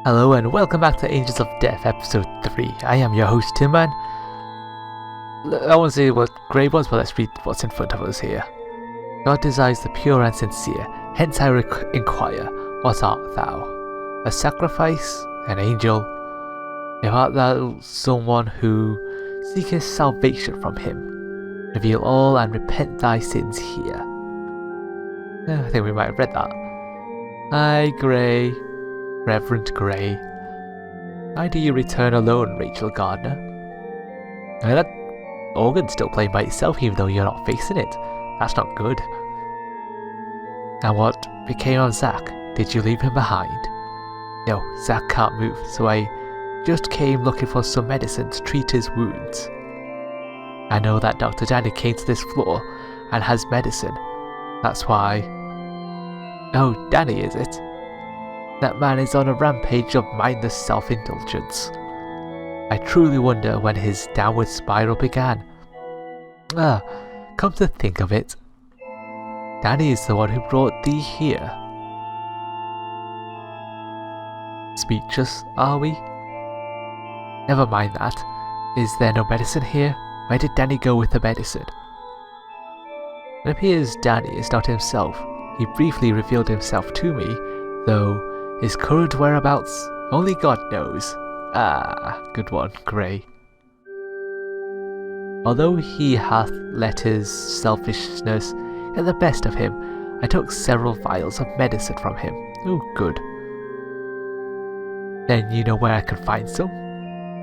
Hello and welcome back to Angels of Death episode 3. I am your host Tinman. I won't say what Grey was, but let's read what's in front of us here. God desires the pure and sincere, hence I inquire, what art thou? A sacrifice? An angel? If art thou someone who seeketh salvation from him, reveal all and repent thy sins here. I think we might have read that. Hi Grey. Reverend Grey. Why do you return alone, Rachel Gardner? That organ's still playing by itself even though you're not facing it. That's not good. And what became of Zach? Did you leave him behind? No, Zach can't move, so I just came looking for some medicine to treat his wounds. I know that Dr. Danny came to this floor and has medicine. That's why... Oh, Danny, is it? That man is on a rampage of mindless self-indulgence. I truly wonder when his downward spiral began. Come to think of it, Danny is the one who brought thee here. Speechless, are we? Never mind that. Is there no medicine here? Where did Danny go with the medicine? It appears Danny is not himself. He briefly revealed himself to me, though his current whereabouts, only God knows. Good one, Grey. Although he hath let his selfishness get the best of him, I took several vials of medicine from him. Oh, good. Then you know where I can find some?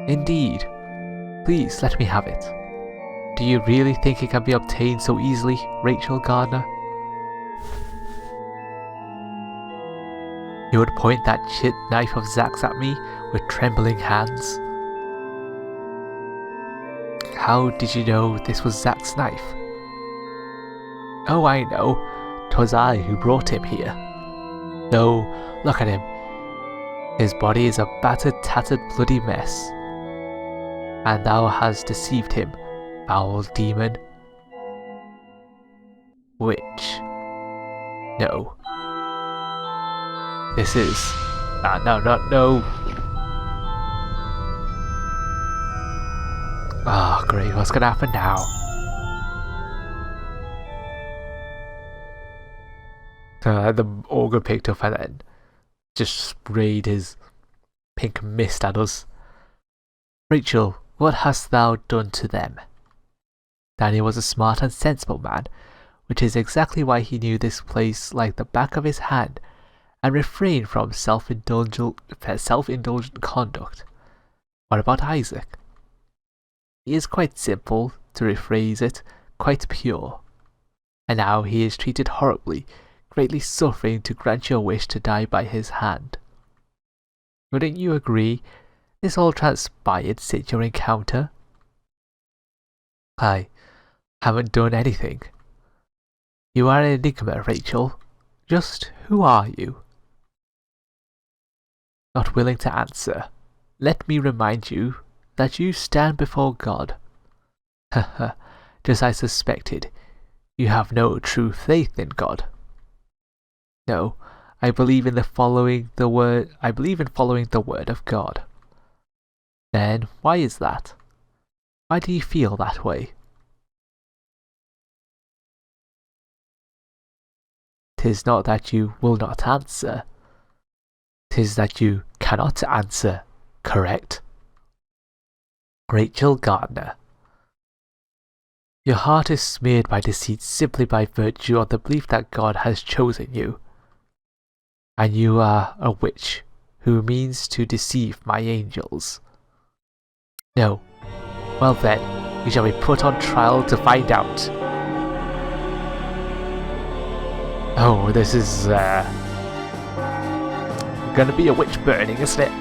Indeed. Please, let me have it. Do you really think it can be obtained so easily, Rachel Gardner? You would point that shit knife of Zach's at me with trembling hands. How did you know this was Zach's knife? Oh, I know. 'Twas I who brought him here. No, look at him. His body is a battered, tattered, bloody mess. And thou hast deceived him, foul demon. Which? No. This is... No. Great, what's gonna happen now? The ogre picked up and then just sprayed his pink mist at us. Rachel, what hast thou done to them? Danny was a smart and sensible man, which is exactly why he knew this place like the back of his hand, and refrain from self-indulgent conduct. What about Isaac? He is quite simple, to rephrase it, quite pure. And now he is treated horribly, greatly suffering to grant your wish to die by his hand. Wouldn't you agree this all transpired since your encounter? I haven't done anything. You are an enigma, Rachel. Just who are you? Not willing to answer, let me remind you that you stand before God. Just as I suspected, you have no true faith in God. No, I believe in following the word of God. Then why is that? Why do you feel that way? 'Tis not that you will not answer. 'Tis that you cannot answer, correct? Rachel Gardner. Your heart is smeared by deceit simply by virtue of the belief that God has chosen you. And you are a witch who means to deceive my angels. No. Well then, you shall be put on trial to find out. Oh, this is gonna be a witch burning, isn't it?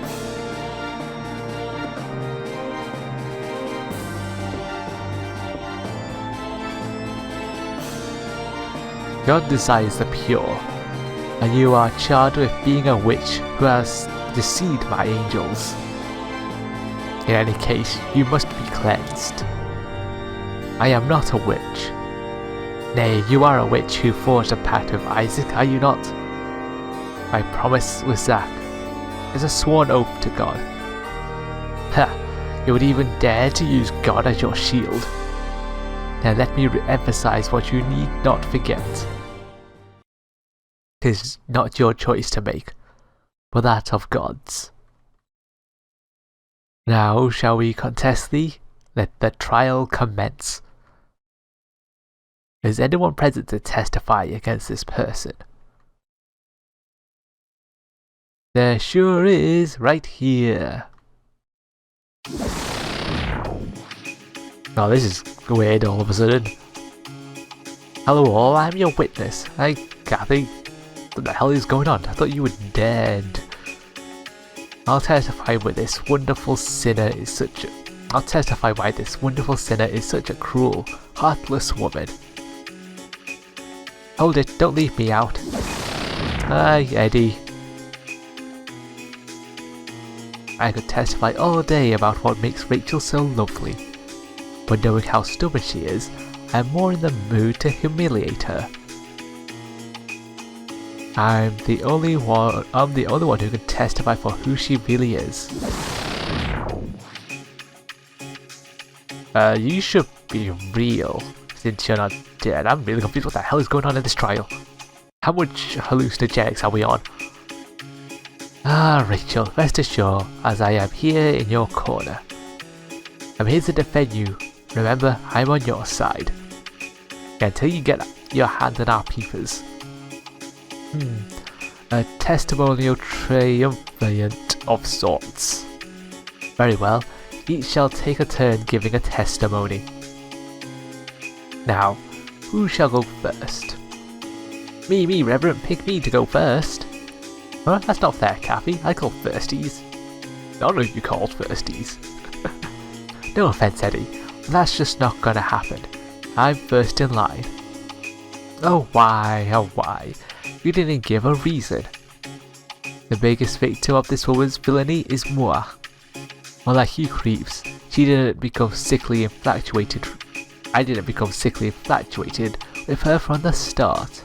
God desires the pure, and you are charged with being a witch who has deceived my angels. In any case, you must be cleansed. I am not a witch. Nay, you are a witch who forged a pact with Isaac, are you not? My promise with Zach. is a sworn oath to God. Ha! You would even dare to use God as your shield. Now let me emphasize what you need not forget. It is not your choice to make, but that of God's. Now shall we contest thee? Let the trial commence. Is anyone present to testify against this person? There sure is, right here. Oh, this is weird all of a sudden. Hello all, I'm your witness. Hi, Kathy. What the hell is going on? I thought you were dead. I'll testify why this wonderful sinner is such a cruel, heartless woman. Hold it, don't leave me out. Hi, Eddie. I could testify all day about what makes Rachel so lovely, but knowing how stubborn she is, I'm more in the mood to humiliate her. I'm the only one who can testify for who she really is. You should be real, since you're not dead. I'm really confused what the hell is going on in this trial. How much hallucinogenics are we on? Ah, Rachel, rest assured, as I am here in your corner. I'm here to defend you. Remember, I'm on your side. Until you get your hand on our papers. A testimonial triumvirate of sorts. Very well, each shall take a turn giving a testimony. Now, who shall go first? Me, Reverend, pick me to go first. Huh? That's not fair, Kathy. I call firsties. I don't know if you called firsties. No offense, Eddie. That's just not gonna happen. I'm first in line. Oh why? You didn't give a reason. The biggest victim of this woman's villainy is moi. Unlike you creeps, she didn't become sickly infatuated. I didn't become sickly infatuated with her from the start.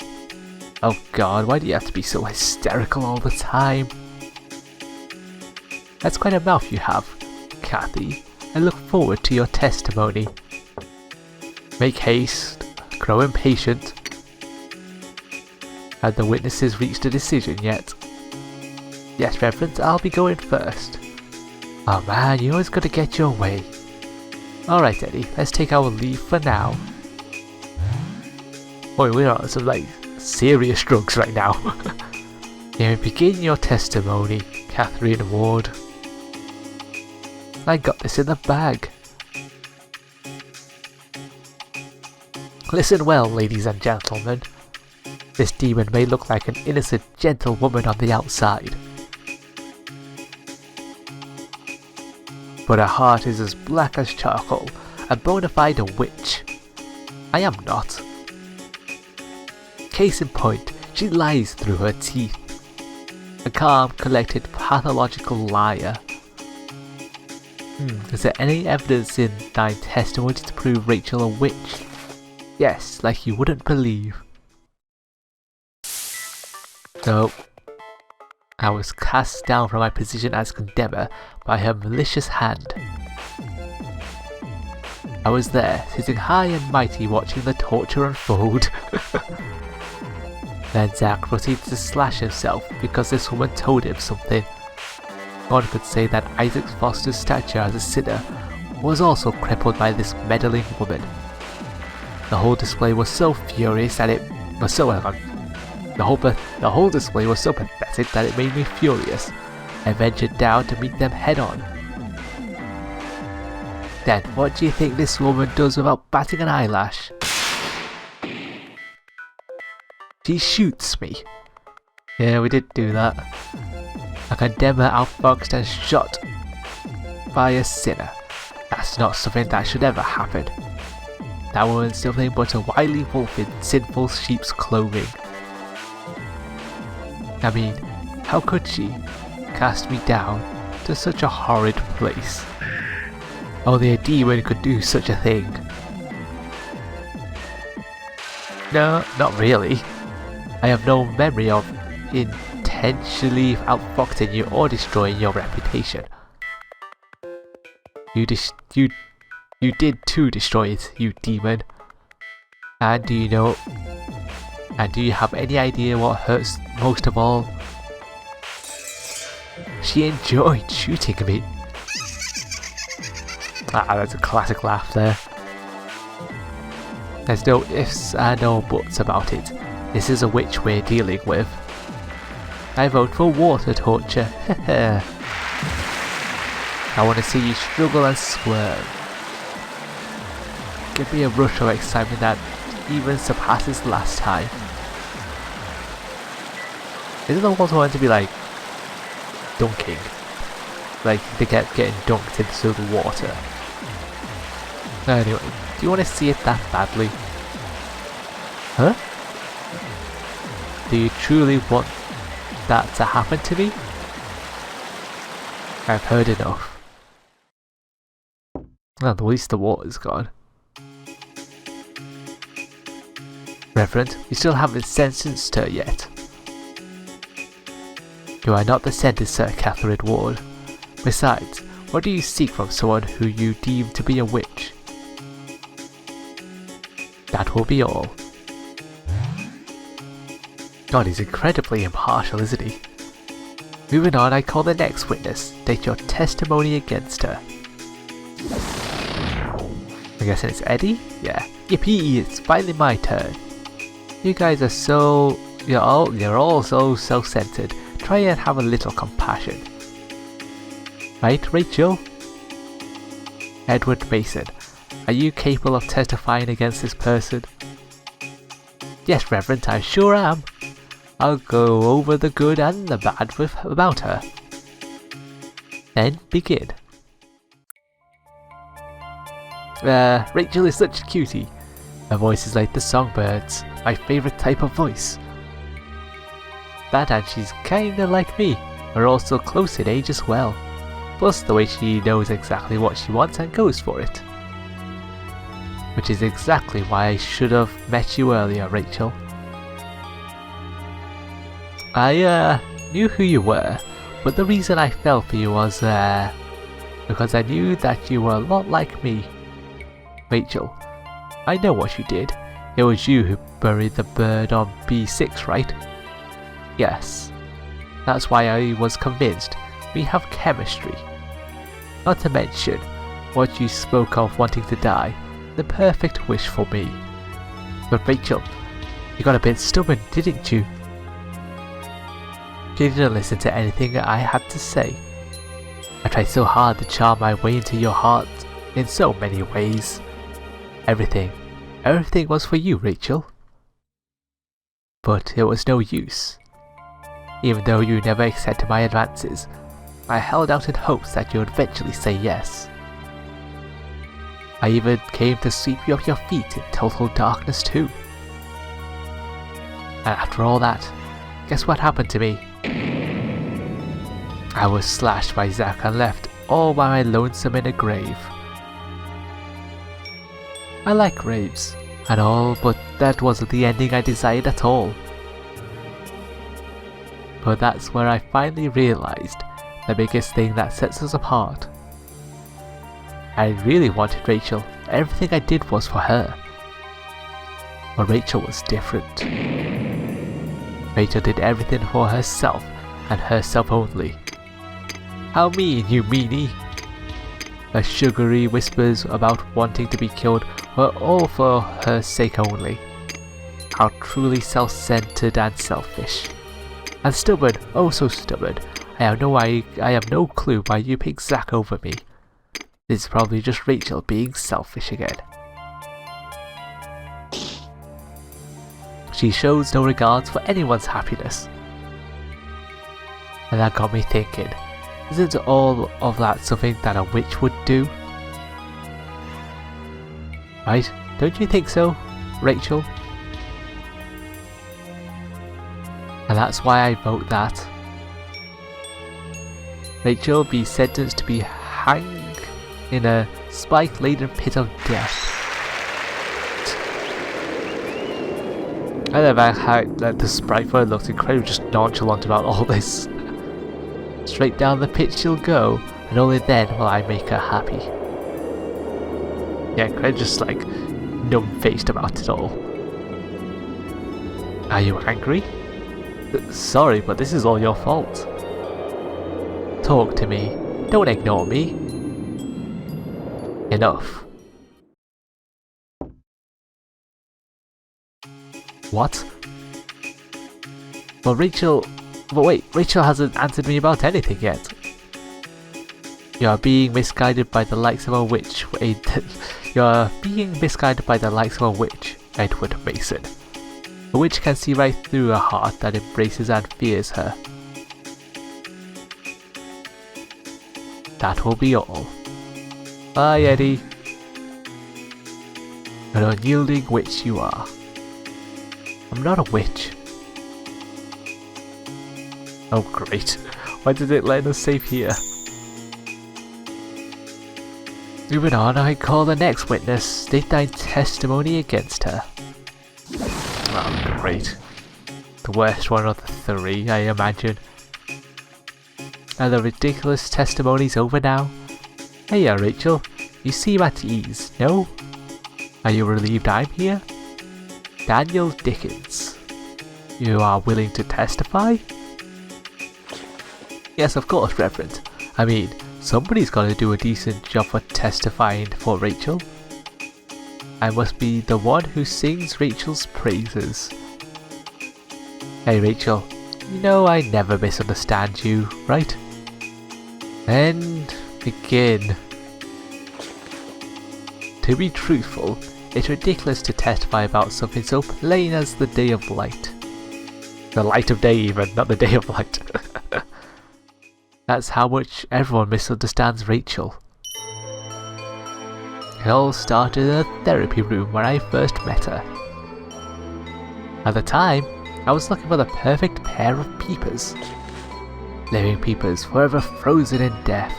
Oh God, why do you have to be so hysterical all the time? That's quite a mouth you have, Kathy. I look forward to your testimony. Make haste, grow impatient. Have the witnesses reached a decision yet? Yes, Reverend, I'll be going first. Oh man, you always gotta get your way. Alright, Eddie, let's take our leave for now. Boy, we're on some serious drugs right now. Now begin your testimony, Catherine Ward. I got this in the bag. Listen well, ladies and gentlemen. This demon may look like an innocent, gentle woman on the outside, but her heart is as black as charcoal, a bona fide witch. I am not. Case in point, she lies through her teeth. A calm, collected, pathological liar. Is there any evidence in thine testimony to prove Rachel a witch? Yes, like you wouldn't believe. No. I was cast down from my position as condemner by her malicious hand. I was there, sitting high and mighty watching the torture unfold. Then Zach proceeded to slash himself because this woman told him something. One could say that Isaac Foster's stature as a sinner was also crippled by this meddling woman. The whole display was so furious that it was so the whole display was so pathetic that it made me furious. I ventured down to meet them head on. Then, what do you think this woman does without batting an eyelash? She shoots me. Yeah, we did do that. A condemner outfoxed and shot by a sinner. That's not something that should ever happen. That woman's nothing but a wily wolf in sinful sheep's clothing. I mean, how could she cast me down to such a horrid place? Only a demon could do such a thing. No, not really. I have no memory of potentially outfoxing you or destroying your reputation. You did too destroy it, you demon. And do you have any idea what hurts most of all? She enjoyed shooting me. That's a classic laugh there. There's no ifs and no buts about it. This is a witch we're dealing with. I vote for water torture. I want to see you struggle and squirm. Give me a rush of excitement that even surpasses last time. Isn't the water meant to be like dunking? Like they kept getting dunked into the water. Anyway, do you want to see it that badly? Huh? Do you truly want that to happen to me? I've heard enough. Well, at least the water's gone. Reverend, you still haven't sentenced her yet. You are not the sentence, Sir Catherine Ward. Besides, what do you seek from someone who you deem to be a witch? That will be all. God, he's incredibly impartial, isn't he? Moving on, I call the next witness. State your testimony against her. I'm guessing it's Eddie? Yeah. Yippee, it's finally my turn. You guys are so... You're all so self-centered. Try and have a little compassion. Right, Rachel? Edward Mason, are you capable of testifying against this person? Yes, Reverend, I sure am. I'll go over the good and the bad about her. Then begin. Rachel is such a cutie. Her voice is like the songbirds, my favourite type of voice. That and she's kinda like me. We're also close in age as well. Plus the way she knows exactly what she wants and goes for it. Which is exactly why I should have met you earlier, Rachel. I knew who you were, but the reason I fell for you was because I knew that you were a lot like me. Rachel, I know what you did. It was you who buried the bird on B6, right? Yes. That's why I was convinced we have chemistry. Not to mention what you spoke of wanting to die, the perfect wish for me. But Rachel, you got a bit stubborn, didn't you? You didn't listen to anything I had to say. I tried so hard to charm my way into your heart in so many ways. Everything was for you, Rachel. But it was no use. Even though you never accepted my advances, I held out in hopes that you would eventually say yes. I even came to sweep you off your feet in total darkness too. And after all that, guess what happened to me? I was slashed by Zack and left all by my lonesome in a grave. I like graves and all, but that wasn't the ending I desired at all. But that's where I finally realised the biggest thing that sets us apart. I really wanted Rachel. Everything I did was for her. But Rachel was different. Rachel did everything for herself and herself only. How mean, you meanie! Her sugary whispers about wanting to be killed were all for her sake only. How truly self-centered and selfish. And stubborn, oh so stubborn. I have no clue why you picked Zack over me. This is probably just Rachel being selfish again. She shows no regards for anyone's happiness. And that got me thinking, isn't all of that something that a witch would do? Right? Don't you think so, Rachel? And that's why I vote that Rachel be sentenced to be hanged in a spike-laden pit of death. I love how the sprite for her looks incredibly just nonchalant about all this. Straight down the pit she'll go, and only then will I make her happy. Yeah, Craig just like numb-faced about it all. Are you angry? Sorry, but this is all your fault. Talk to me. Don't ignore me. Enough. What? Well, wait, Rachel hasn't answered me about anything yet. You are being misguided by the likes of a witch, Edward Mason. A witch can see right through a heart that embraces and fears her. That will be all. Bye, Eddie. An unyielding witch you are. I'm not a witch. Oh great, why did it let us save here? Moving on, I call the next witness, state thy testimony against her. Oh great. The worst one of the three, I imagine. Are the ridiculous testimonies over now? Hey Rachel, you seem at ease, no? Are you relieved I'm here? Daniel Dickens. You are willing to testify? Yes, of course, Reverend. I mean, somebody's got to do a decent job for testifying for Rachel. I must be the one who sings Rachel's praises. Hey Rachel, you know I never misunderstand you, right? And begin. To be truthful, it's ridiculous to testify about something so plain as the day of light. The light of day even, not the day of light. That's how much everyone misunderstands Rachel. It all started in a therapy room where I first met her. At the time, I was looking for the perfect pair of peepers. Living peepers forever frozen in death.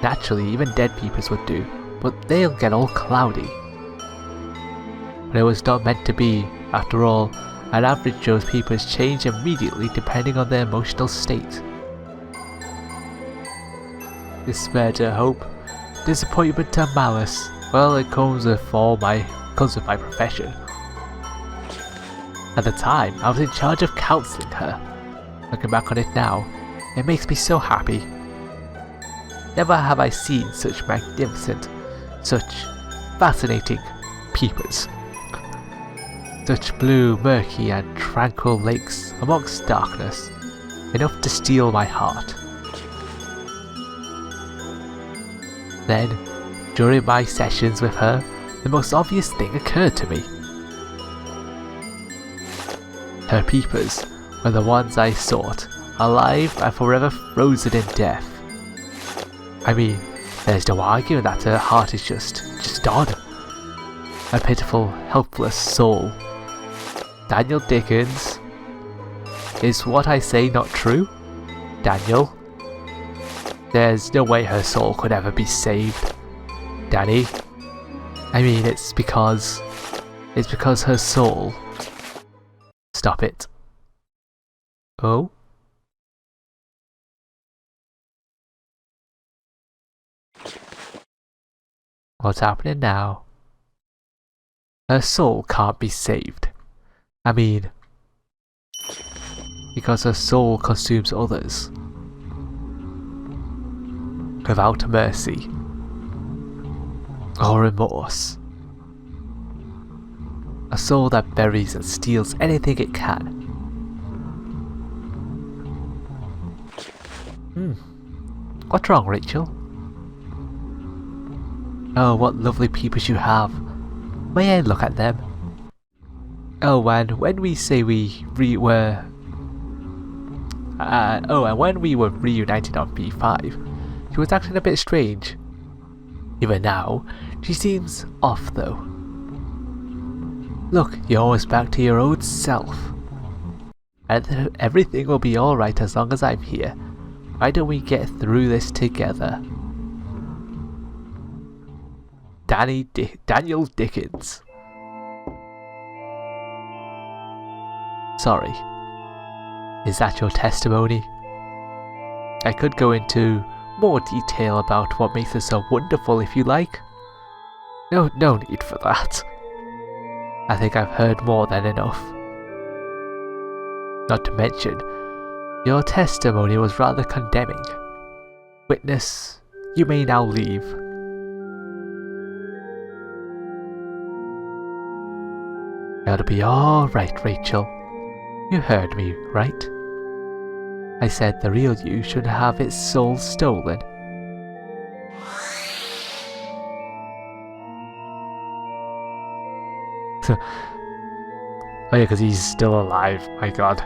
Naturally, even dead peepers would do, but they'll get all cloudy. But it was not meant to be. After all, an average Joe's peepers change immediately depending on their emotional state. Despair to hope, disappointment to malice. Well, it comes with my profession. At the time, I was in charge of counselling her. Looking back on it now, it makes me so happy. Never have I seen such magnificent, such fascinating peepers. Such blue, murky and tranquil lakes amongst darkness, enough to steal my heart. Then, during my sessions with her, the most obvious thing occurred to me. Her peepers were the ones I sought, alive and forever frozen in death. I mean, there's no arguing that her heart is just odd. A pitiful, helpless soul. Daniel Dickens. Is what I say not true? Daniel? There's no way her soul could ever be saved. Danny? I mean, it's because her soul... Stop it. Oh? What's happening now? Her soul can't be saved. I mean, because her soul consumes others. Without mercy. Or remorse. A soul that buries and steals anything it can. What's wrong, Rachel? Oh, what lovely peepers you have. May I look at them? Oh, and when we say when we were reunited on B5, she was acting a bit strange. Even now, she seems off though. Look, you're almost back to your old self. And everything will be alright as long as I'm here. Why don't we get through this together? Daniel Dickens. Sorry. Is that your testimony? I could go into more detail about what makes it so wonderful if you like. No need for that. I think I've heard more than enough. Not to mention, your testimony was rather condemning. Witness, you may now leave. It'll be alright, Rachel. You heard me, right? I said the real you should have its soul stolen. Oh yeah, because he's still alive, my god.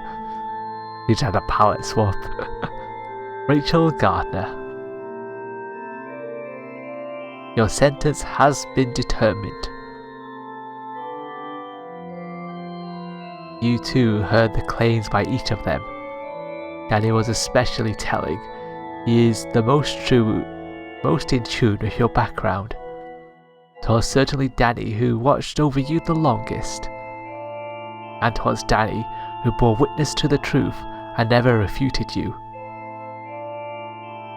He just had a palette swap. Rachel Gardner. Your sentence has been determined. You too heard the claims by each of them. Danny was especially telling. He is the most in tune with your background. It was certainly Danny who watched over you the longest. And it was Danny who bore witness to the truth and never refuted you.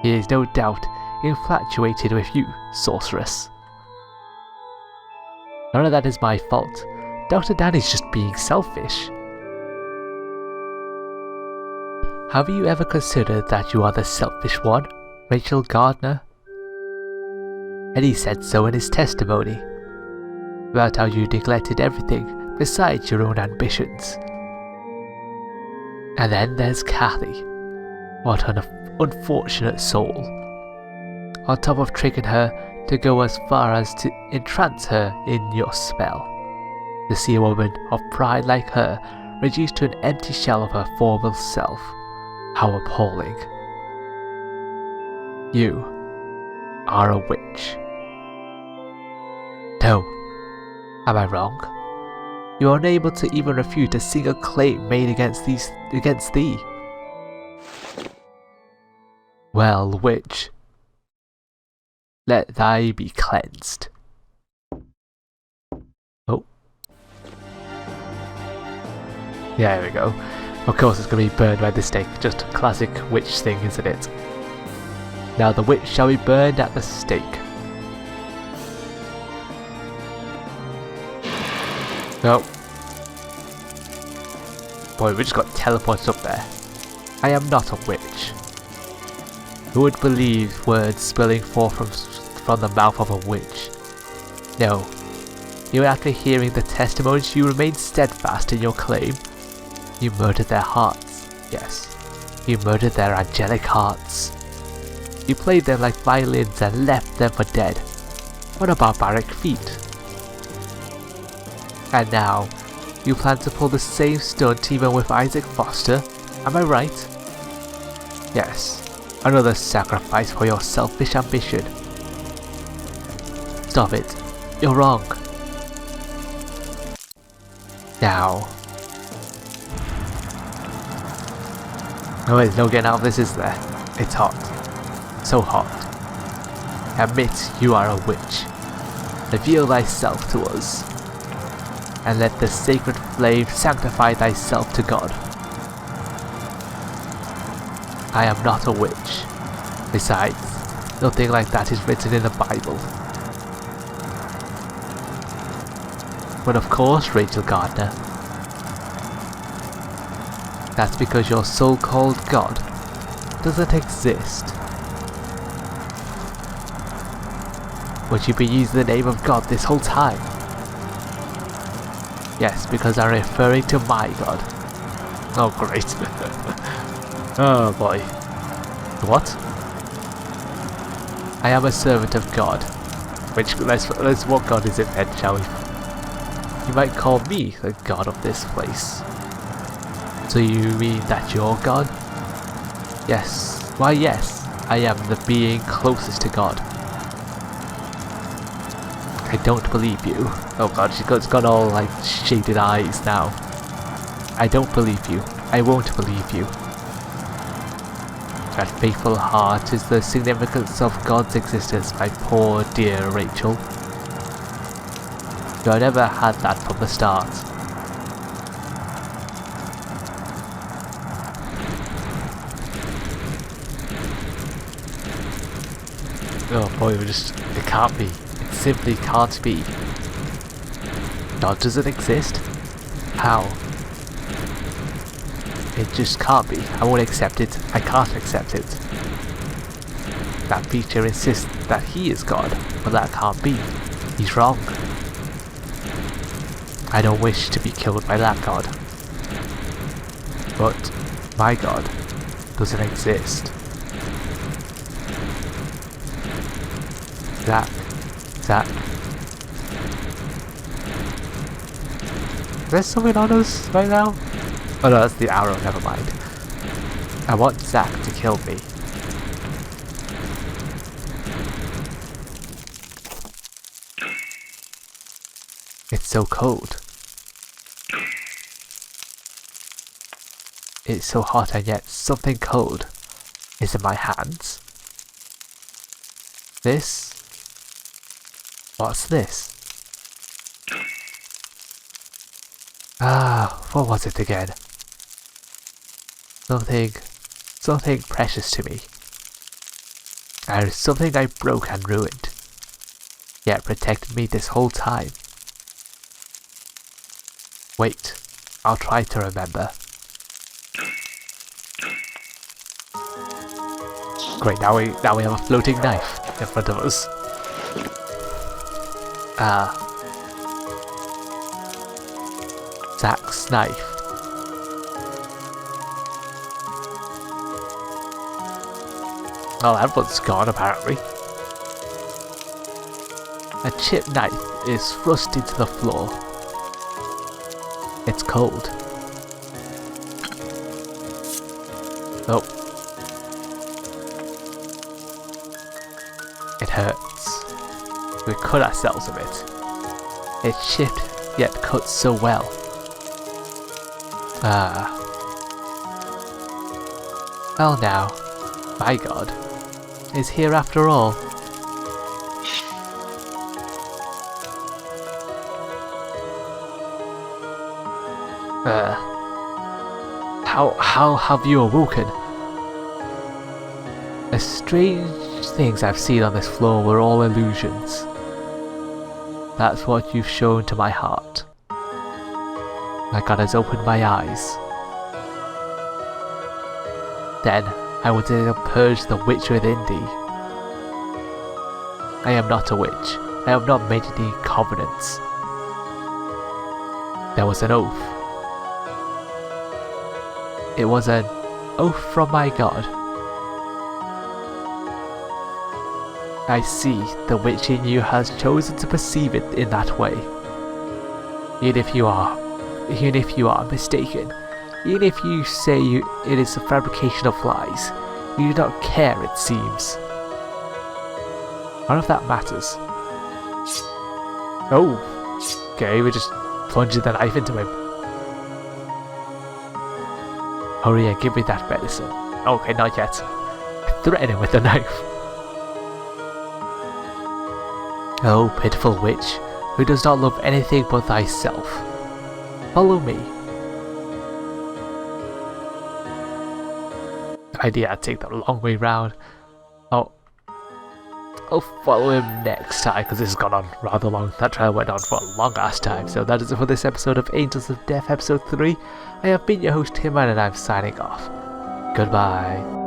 He is no doubt infatuated with you, sorceress. None of that is my fault. Dr. Danny's just being selfish. Have you ever considered that you are the selfish one, Rachel Gardner? And he said so in his testimony, about how you neglected everything besides your own ambitions. And then there's Kathy. What an unfortunate soul. On top of tricking her to go as far as to entrance her in your spell. To see a woman of pride like her reduced to an empty shell of her former self. How appalling. You are a witch. No. Am I wrong? You are unable to even refute a single claim made against thee. Well, witch, let thy be cleansed. Oh. Yeah, there we go. Of course it's going to be burned by the stake. Just a classic witch thing, isn't it? Now the witch shall be burned at the stake. No. Boy, we just got teleported up there. I am not a witch. Who would believe words spilling forth from the mouth of a witch? No. Even after hearing the testimonies, you remained steadfast in your claim. You murdered their hearts. Yes. You murdered their angelic hearts. You played them like violins and left them for dead. What a barbaric feat. And now, you plan to pull the same stunt even with Isaac Foster, am I right? Yes, another sacrifice for your selfish ambition. Stop it, you're wrong. Now. No, there's no getting out of this, is there? It's hot. So hot. Admit you are a witch. Reveal thyself to us. And let the sacred flame sanctify thyself to God. I am not a witch. Besides, nothing like that is written in the Bible. But of course, Rachel Gardner. That's because your so-called God doesn't exist. Would you be using the name of God this whole time? Yes, because I'm referring to my God. Oh, great. Oh boy. What? I am a servant of God. Which, let's what God is it then, shall we? You might call me the God of this place. So you mean that you're God? Yes. Why yes, I am the being closest to God. I don't believe you. Oh god, she's got all like shaded eyes now. I don't believe you. I won't believe you. That faithful heart is the significance of God's existence, my poor dear Rachel. You have never had that from the start. Oh boy, it can't be. It simply can't be. God doesn't exist? How? It just can't be. I won't accept it. I can't accept it. That creature insists that he is God, but that can't be. He's wrong. I don't wish to be killed by that God. But my God doesn't exist. Zach. Is there something on us right now? Oh no, that's the arrow, never mind. I want Zach to kill me. It's so cold. It's so hot and yet something cold is in my hands. This? What's this? What was it again? Something precious to me. And something I broke and ruined, yet protected me this whole time. Wait, I'll try to remember. Great, now we have a floating knife in front of us. Zach's knife. Oh, that one's gone apparently. A chipped knife is thrust into the floor. It's cold. Oh. It hurts. We cut ourselves a bit. It's chipped yet cut so well. Well now, my God is here after all. How have you awoken? The strange things I've seen on this floor were all illusions. That's what you've shown to my heart. My God has opened my eyes. Then I will purge the witch within thee. I am not a witch. I have not made any covenants. There was an oath. It was an oath from my God. I see the witch in you has chosen to perceive it in that way. Even if you are mistaken, even if you say it is a fabrication of lies, you do not care, it seems. None of that matters. Oh, okay, we're just plunging the knife into him. Hurry and give me that medicine. Okay, not yet. Threaten him with the knife. Oh, pitiful witch, who does not love anything but thyself. Follow me. I'd take the long way round. I'll follow him next time, because this has gone on rather long. That trial went on for a long ass time. So that is it for this episode of Angels of Death, episode 3. I have been your host, Tinman, and I'm signing off. Goodbye.